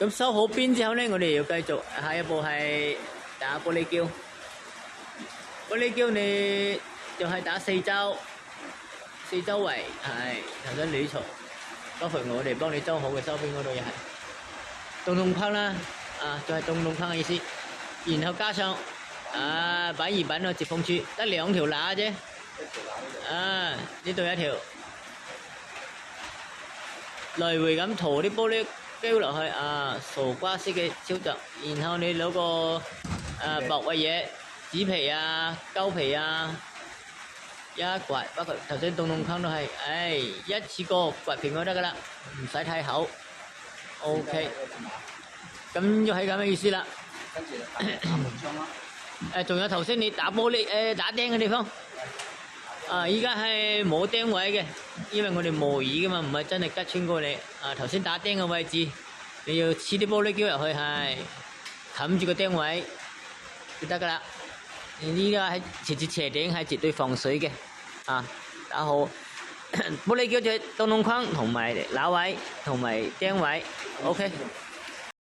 咁收好邊之後咧，我哋要繼續下一步係打玻璃膠。玻璃膠你就係打四周圍，係頭先你嘈，包括我哋幫你裝好嘅收邊嗰度又係洞洞框啦，就係洞洞框嘅意思。然後加上擺二板個接縫處，得兩條罅啫。呢度有一條，來回咁塗啲玻璃膠落去，傻瓜式嘅操作。然後你攞個薄嘅嘢，紙皮膠皮一刮，包括頭先洞洞框都係，一次過刮平就得噶啦，唔使太厚。OK， 咁就係咁嘅意思啦。跟住打門窗啦。仲有頭先你打玻璃打釘嘅地方，依家係冇釘位嘅，因為我哋模擬噶嘛，唔係真係吉穿過你。頭先打釘嘅位置，你要黐啲玻璃膠入去，係冚住個釘位就得噶啦。呢個係斜頂係絕對防水嘅，打好玻璃膠就係洞洞框同埋罅位同埋釘位 ，OK。